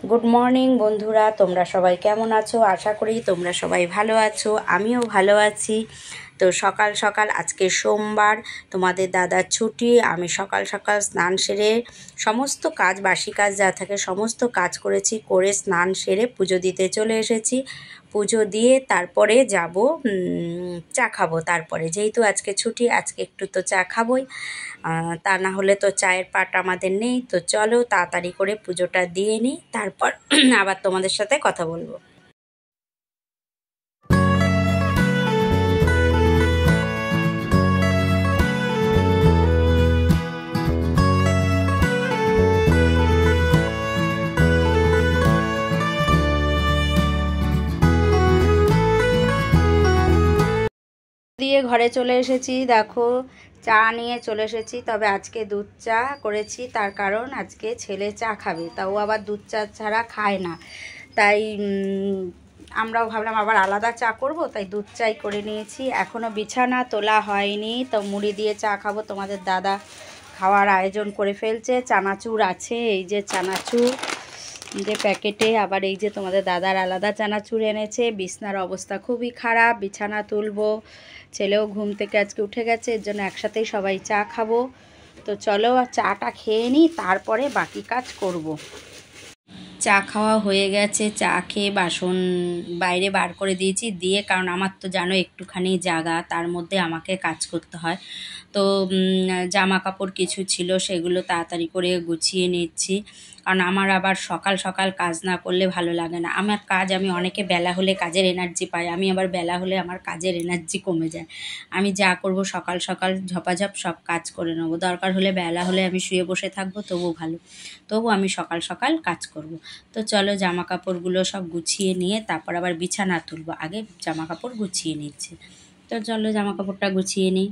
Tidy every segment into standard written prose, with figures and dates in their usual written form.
Good morning বন্ধুরা, তোমরা সবাই কেমন আছো? আশা করি তোমরা সবাই ভালো আছো, আমিও ভালো আছি। তো সকাল সকাল আজকে সোমবার, তোমাদের দাদার ছুটি। আমি সকাল সকাল স্নান সেরে সমস্ত কাজ, বাসি কাজ যা থাকে সমস্ত কাজ করেছি, করে স্নান সেরে পুজো দিতে চলে এসেছি। পুজো দিয়ে তারপরে যাব চা খাবো। তারপরে যেহেতু আজকে ছুটি, আজকে একটু তো চা খাবোই, তা না হলে তো চায়ের পাট আমাদের নেই। তো চলো তাড়াতাড়ি করে পুজোটা দিয়ে নিই, তারপর আবার তোমাদের সাথে কথা বলবো। দিয়ে ঘরে চলে এসেছি, দেখো চা নিয়ে চলে এসেছি। তবে আজকে দুধ চা করেছি, তার কারণ আজকে ছেলে চা খাবে, তাও আবার দুধ চা ছাড়া খায় না। তাই আমরাও ভাবলাম আবার আলাদা চা করব, তাই দুধ চাই করে নিয়েছি। এখনও বিছানা তোলা হয়নি, তো মুড়ি দিয়ে চা খাবো। তোমাদের দাদা খাওয়ার আয়োজন করে ফেলছে। চানাচুর আছে, এই যে চানাচুর যে প্যাকেটে, আবার এই যে তোমাদের দাদার আলাদা চানাচুর এনেছে। বিছানার অবস্থা খুবই খারাপ, বিছানা তুলবো। ছেলেও ঘুম থেকে আজকে উঠে গেছে, এর জন্য একসাথেই সবাই চা খাবো। তো চলো চাটা খেয়ে নিই, তারপরে বাকি কাজ করব। চা খাওয়া হয়ে গেছে, চা খেয়ে বাসন বাইরে বার করে দিয়েছি। দিয়ে কারণ আমার তো জানো একটুখানি জায়গা, তার মধ্যে আমাকে কাজ করতে হয়। তো জামা কাপড় কিছু ছিল, সেগুলো তাড়াতাড়ি করে গুছিয়ে নিচ্ছি। কারণ আমার আবার সকাল সকাল কাজ না করলে ভালো লাগে না। আমার কাজ, আমি অনেকে বেলা হলে কাজের এনার্জি পাই, আমি আবার বেলা হলে আমার কাজের এনার্জি কমে যায়। আমি যা করব সকাল সকাল ঝপাঝপ সব কাজ করে নেবো। দরকার হলে বেলা হলে আমি শুয়ে বসে থাকবো, তবু ভালো, তবু আমি সকাল সকাল কাজ করব। তো চলো জামা কাপড়গুলো সব গুছিয়ে নিয়ে তারপর আবার বিছানা তুলবো। আগে জামা কাপড় গুছিয়ে নিচ্ছি। তো চলো জামা কাপড়টা গুছিয়ে নিই।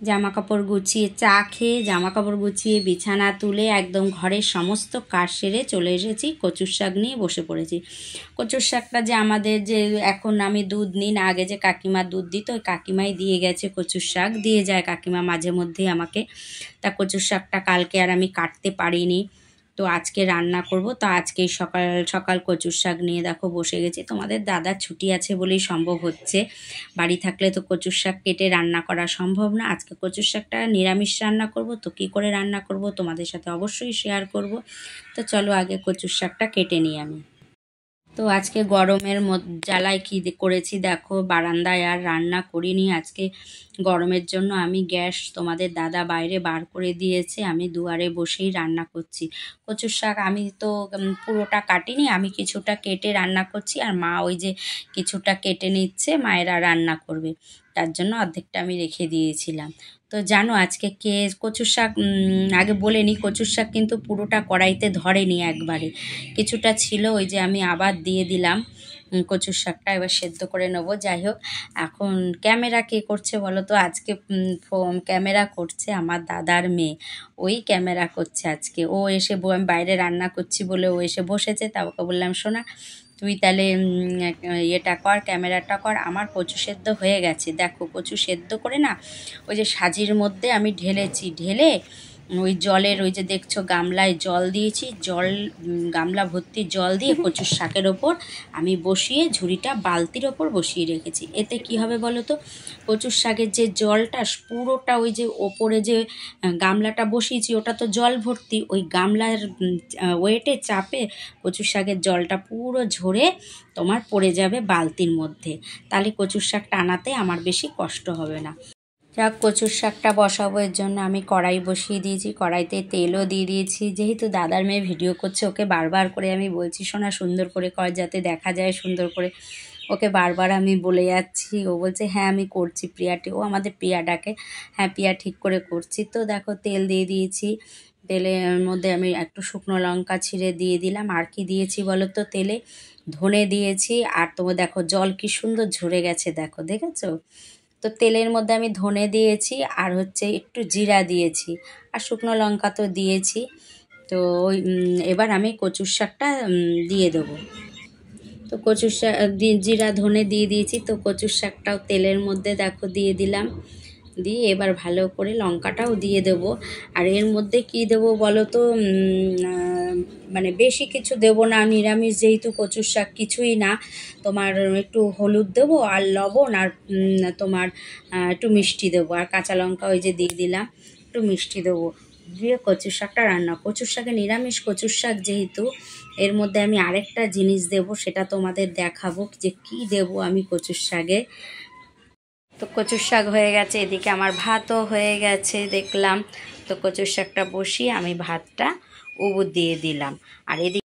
জামা কাপড় গুছিয়ে, চা খেয়ে জামা কাপড় গুছিয়ে বিছানা তুলে একদম ঘরের সমস্ত কাজ সেরে চলে এসেছি। কচুর শাক নিয়ে বসে পড়েছি। কচুর শাকটা যে আমাদের, যে এখন আমি দুধ নিই না, আগে যে কাকিমা দুধ দিত, ওই কাকিমাই দিয়ে গেছে। কচুর শাক দিয়ে যায় কাকিমা মাঝে মধ্যেই আমাকে। তা কচুর শাকটা কালকে আর আমি কাটতে পারিনি, তো আজকে রান্না করব। তো আজকে সকাল সকাল কচুর শাক নিয়ে দেখো বসে গেছি। তোমাদের দাদার ছুটি আছে বলেই সম্ভব হচ্ছে, বাড়ি থাকলে তো কচুর শাক কেটে রান্না করা সম্ভব না। আজকে কচুর শাকটা নিরামিষ রান্না করব, তো কী করে রান্না করব তোমাদের সাথে অবশ্যই শেয়ার করব। তো চলো আগে কচুর শাকটা কেটে নিই আমি। তো আজকে গরমের জ্বালায় কী করেছি দেখো, বারান্দায় আর রান্না করিনি আজকে। গরমের জন্য আমি গ্যাস তোমাদের দাদা বাইরে বার করে দিয়েছে, আমি দুয়ারে বসেই রান্না করছি। কচুর শাক আমি তো পুরোটা কাটিনি, আমি কিছুটা কেটে রান্না করছি, আর মা ওই যে কিছুটা কেটে নিচ্ছে, মায়েরা রান্না করবে, তার জন্য অর্ধেকটা আমি রেখে দিয়েছিলাম। তো জানো আজকে কচুর শাক, আগে বলে নিই, কচুর শাক কিন্তু পুরোটা কড়াইতে ধরেনি একবারে, কিছুটা ছিল, ওই যে আমি আবার দিয়ে দিলাম। কচুর শাকটা এবার সেদ্ধ করে নেবো। যাই হোক, এখন ক্যামেরা কে করছে বলো তো? আজকে ক্যামেরা করছে আমার দাদার মেয়ে, ওই ক্যামেরা করছে আজকে। ও এসে আমি বাইরে রান্না করছি বলে ও এসে বসেছে। তা ওকে বললাম, শোনা তুই তাহলে ইয়েটা কর, ক্যামেরাটা কর। আমার কচু সেদ্ধ হয়ে গেছে, দেখো কচু সেদ্ধ করে না ওই যে সাজির মধ্যে আমি ঢেলেছি, ঢেলে ওই জলের, ওই যে দেখছো গামলায় জল দিয়েছি, গামলা ভর্তি জল দিয়ে কচুর শাকের ওপর আমি বসিয়ে, ঝুড়িটা বালতির ওপর বসিয়ে রেখেছি। এতে কি হবে বলো তো, কচুর শাকের যে জলটা পুরোটা, ওই যে ওপরে যে গামলাটা বসিয়েছি ওটা তো জল ভর্তি, ওই গামলার ওয়েটে চাপে কচুর শাকের জলটা পুরো ঝরে তোমার পড়ে যাবে বালতির মধ্যে। তাহলে কচুর শাকটা আনাতে আমার বেশি কষ্ট হবে না। যাক, কচুর শাকটা বসাবো, এর জন্য আমি কড়াই বসিয়ে দিয়েছি, কড়াইতে তেলও দিয়ে দিয়েছি। যেহেতু দাদার মেয়ে ভিডিও করছে, ওকে বারবার করে আমি বলছি, শোনা সুন্দর করে কর যাতে দেখা যায় সুন্দর করে, ওকে বারবার আমি বলে যাচ্ছি। ও বলছে হ্যাঁ আমি করছি প্রিয়াটি, ও আমাদের প্রিয়া ডাকে, হ্যাঁ প্রিয়া ঠিক করে করছি। তো দেখো তেল দিয়ে দিয়েছি, তেলের মধ্যে আমি একটু শুকনো লঙ্কা ছিঁড়ে দিয়ে দিলাম। আর কি দিয়েছি বলো তো তেলে? ধনে দিয়েছি। আর তোমার দেখো জল কি সুন্দর ঝরে গেছে, দেখো দেখেছো? তো তেলের মধ্যে আমি ধনে দিয়েছি আর হচ্ছে একটু জিরা দিয়েছি আর শুকনো লঙ্কা তো দিয়েছি। তো এবার আমি কচুর শাকটা দিয়ে দেবো। তো কচুর শাক জিরা ধনে দিয়ে দিয়েছি। তো কচুর শাকটাও তেলের মধ্যে দেখো দিয়ে দিলাম, দিয়ে এবার ভালো করে লঙ্কাটাও দিয়ে দেব। আর এর মধ্যে কি দেব বলো তো, মানে বেশি কিছু দেব না, নিরামিষ যেহেতু কচুর শাক কিছুই না। তোমার একটু হলুদ দেবো আর লবণ আর তোমার একটু মিষ্টি দেবো আর কাঁচা লঙ্কা ওই যে দিয়ে দিলাম, একটু মিষ্টি দেবো, দিয়ে কচুর শাকটা রান্না। কচুর শাকে নিরামিষ কচুর শাক যেহেতু, এর মধ্যে আমি আরেকটা জিনিস দেব, সেটা তোমাদের দেখাবো যে কি দেব আমি কচুর শাকে। তো কচুর শাক হয়ে গেছে, এদিকে আমার ভাতও হয়ে গেছে দেখলাম। তো কচুর শাকটা বসিয়ে আমি ভাতটা উবুর দিয়ে দিলাম। আর এদিকে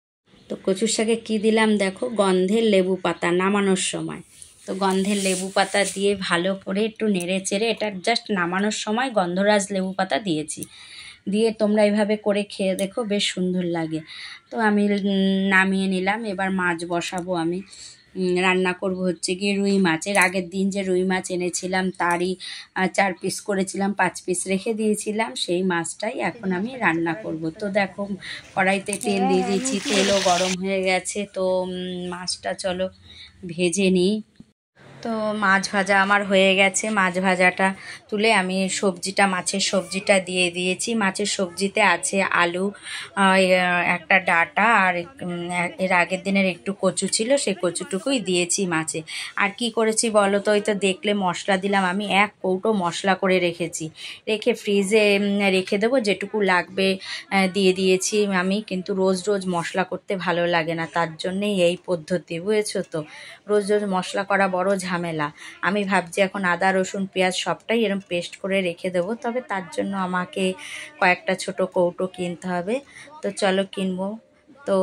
তো কচুর শাকে কী দিলাম দেখো, গন্ধের লেবু পাতা নামানোর সময়। তো গন্ধের লেবু পাতা দিয়ে ভালো করে একটু নেড়ে চেড়ে, এটা জাস্ট নামানোর সময় গন্ধরাজ লেবু পাতা দিয়েছি, দিয়ে তোমরা এইভাবে করে খেয়ে দেখো, বেশ সুন্দর লাগে। তো আমি নামিয়ে নিলাম। এবার মাছ বসাবো আমি, রান্না করব হচ্ছে গিয়ে রুই মাছ। এর আগের দিন যে রুই মাছ এনেছিলাম তারই 4 পিস করেছিলাম, 5 পিস রেখে দিয়েছিলাম, সেই মাছটাই এখন আমি রান্না করব। তো দেখো কড়াইতে তেল দিয়ে দিয়েছি, তেলও গরম হয়ে গেছে। তো মাছটা চলো ভেজে নিই। তো মাছ ভাজা আমার হয়ে গেছে, মাছ ভাজাটা তুলে আমি সবজিটা, মাছের সবজিটা দিয়ে দিয়েছি। মাছের সবজিতে আছে আলু, একটা ডাঁটা আর এর আগের দিনের একটু কচু ছিল, সেই কচুটুকুই দিয়েছি মাছে। আর কি করেছি বলো তো, ওই তো দেখলে মশলা দিলাম, আমি 1 কৌটো মশলা করে রেখেছি, রেখে ফ্রিজে রেখে দেবো, যেটুকু লাগবে দিয়ে দিয়েছি আমি। কিন্তু রোজ রোজ মশলা করতে ভালো লাগে না, তার জন্যেই এই পদ্ধতি, বুঝেছো তো। রোজ রোজ মশলা করা বড় ঝামেলা। আমি ভাবছি এখন আদা রসুন পেঁয়াজ সবটাই এরকম পেস্ট করে রেখে দেবো, তবে তার জন্য আমাকে কয়েকটা ছোট কৌটো কিনতে হবে। তো চলো কিনবো। তো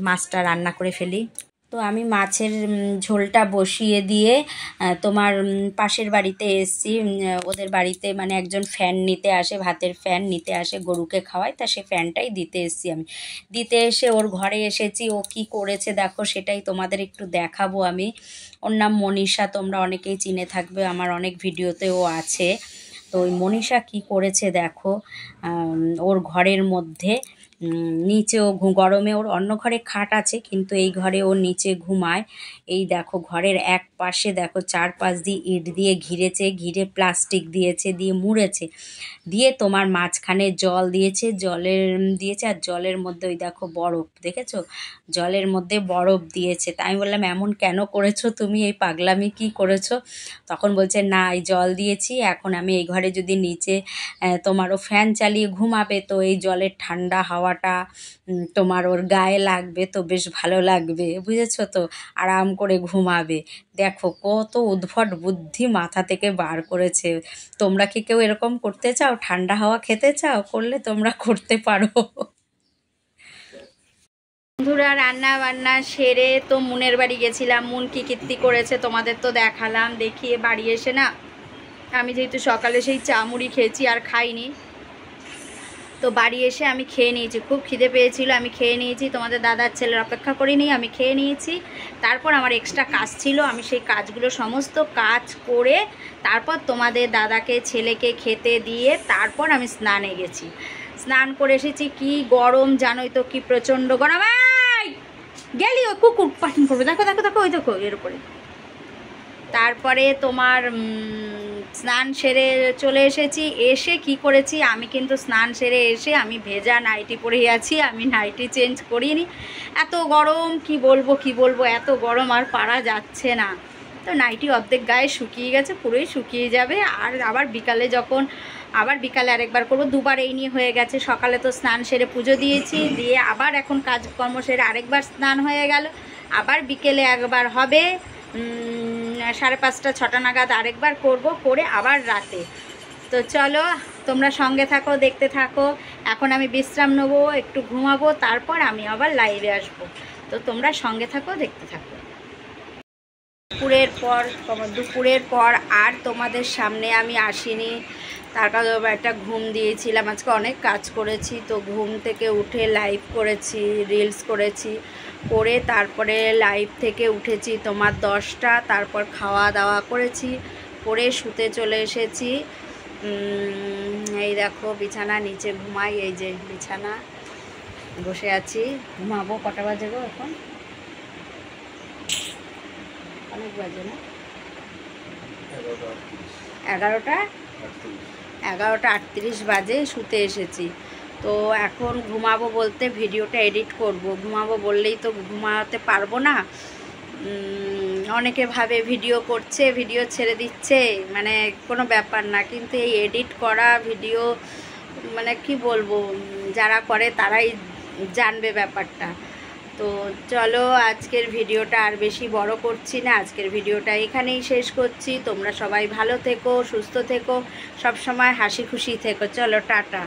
মাছটা রান্না করে ফেলি। তো আমি মাছের ঝোলটা বসিয়ে দিয়ে তোমার পাশের বাড়িতে এসেছি। ওদের বাড়িতে মানে একজন ফ্যান নিতে আসে, ভাতের ফ্যান নিতে আসে, গরুকে খাওয়ায়, তা সে ফ্যানটাই দিতে এসেছি আমি। দিতে এসে ওর ঘরে এসেছি, ও কি করেছে দেখো, সেটাই তোমাদের একটু দেখাবো আমি। ওর নাম মনীষা, তোমরা অনেকেই চিনে থাকবে, আমার অনেক ভিডিওতে ও আছে। তো ওই মনীষা কি করেছে দেখো, ওর ঘরের মধ্যে নিচেও গরমে ওর অন্য ঘরে খাট আছে, কিন্তু এই ঘরে ও নিচে ঘুমায়। এই দেখো ঘরের এক পাশে দেখো 4-5 দিয়ে ইট দিয়ে ঘিরেছে, ঘিরে প্লাস্টিক দিয়েছে, দিয়ে মুড়েছে, দিয়ে তোমার মাঝখানে জল দিয়েছে, আর জলের মধ্যে ওই দেখো বরফ, দেখেছো, জলের মধ্যে বরফ দিয়েছে। তাই আমি বললাম এমন কেন করেছো তুমি, এই পাগলামি কি করেছো? তখন বলছে না, এই জল দিয়েছি, এখন আমি এই ঘরে যদি নিচে তোমারও ফ্যান চালিয়ে ঘুমাবে, তো এই জলের ঠান্ডা হাওয়াটা তোমার ওর গায়ে লাগবে, তো বেশ ভালো লাগবে, বুঝেছো তো, আরাম করে ঘুমাবে। দেখো কত উদ্ভট বুদ্ধি মাথা থেকে বার করেছে। তোমরা কি কেউ এরকম করতে চাও, ঠান্ডা হাওয়া খেতে চাও, করলে তোমরা করতে পারো। বন্ধুরা রান্না বান্না সেরে তো মুনের বাড়ি গেছিলাম। মুন কি কীর্তি করেছে তোমাদের তো দেখালাম, দেখিয়ে বাড়ি এসে না, আমি যেহেতু সকালে সেই চা মুড়ি খেয়েছি আর খাইনি, তো বাড়ি এসে আমি খেয়ে নিয়েছি, খুব খিদে পেয়েছিল, আমি খেয়ে নিয়েছি, তোমাদের দাদার ছেলের অপেক্ষা করিনি, আমি খেয়ে নিয়েছি। তারপর আমার এক্সট্রা কাজ ছিল, আমি সেই কাজগুলো সমস্ত কাজ করে তারপর তোমাদের দাদাকে ছেলেকে খেতে দিয়ে তারপর আমি স্নানে গেছি। স্নান করে এসেছি, কি গরম জানোই তো, কি প্রচণ্ড গরম। গেলি ওই কুকুর পাঠিন করবে, দেখো দেখো দেখো, ওই দেখো এর উপরে। তারপরে তোমার স্নান সেরে চলে এসেছি। এসে কি করেছি, আমি কিন্তু স্নান সেরে এসে আমি ভেজা নাইটি পরে আছি, আমি নাইটি চেঞ্জ করিনি। এত গরম, কি বলবো, এত গরম আর পারা যাচ্ছে না। তো নাইটি অর্ধেক গায়ে শুকিয়ে গেছে, পুরোই শুকিয়ে যাবে। আর আবার বিকালে আরেকবার করবো, দুবার এই নিয়ে হয়ে গেছে। সকালে তো স্নান সেরে পুজো দিয়েছি, দিয়ে আবার এখন কাজকর্ম সেরে আরেকবার স্নান হয়ে গেল, আবার বিকেলে একবার হবে, 5:30-6টা নাগাদ আরেকবার করব, করে আবার রাতে। তো চলো তোমরা সঙ্গে থাকো, দেখতে থাকো। এখন আমি বিশ্রাম নেবো, একটু ঘুমাবো, তারপর আমি আবার লাইভে আসবো। তো তোমরা সঙ্গে থাকো, দেখতে থাকো। দুপুরের পর আর তোমাদের সামনে আমি আসিনি, তার কারণ একটা ঘুম দিয়েছিলাম, আজকে অনেক কাজ করেছি। তো ঘুম থেকে উঠে লাইভ করেছি, রিলস করেছি, করে তারপরে লাইভ থেকে উঠেছি তোমার 10টা, তারপর খাওয়া দাওয়া করেছি, করে শুতে চলে এসেছি। এই দেখো বিছানা নিচে ঘুমাই, এই যে বিছানা, বসে আছি, ঘুমাবো। কটা বাজে গো এখন? অনেক বাজে না? 11টা 38 বাজে, শুতে এসেছি। তো এখন ঘুমাবো বলতে ভিডিওটা এডিট করব, ঘুমাবো বললেই তো ঘুমাতে পারবো না। অনেকে ভাবে ভিডিও করছে, ভিডিও ছেড়ে দিচ্ছে, মানে কোনো ব্যাপার না, কিন্তু এই এডিট করা ভিডিও মানে কি বলবো, যারা করে তারাই জানবে ব্যাপারটা। তো চলো আজকের ভিডিওটা আর বেশি বড় করছি না, আজকের ভিডিওটা এখানেই শেষ করছি। তোমরা সবাই ভালো থেকো, সুস্থ থেকো, সব সময় হাসি খুশি থেকো। চলো টাটা।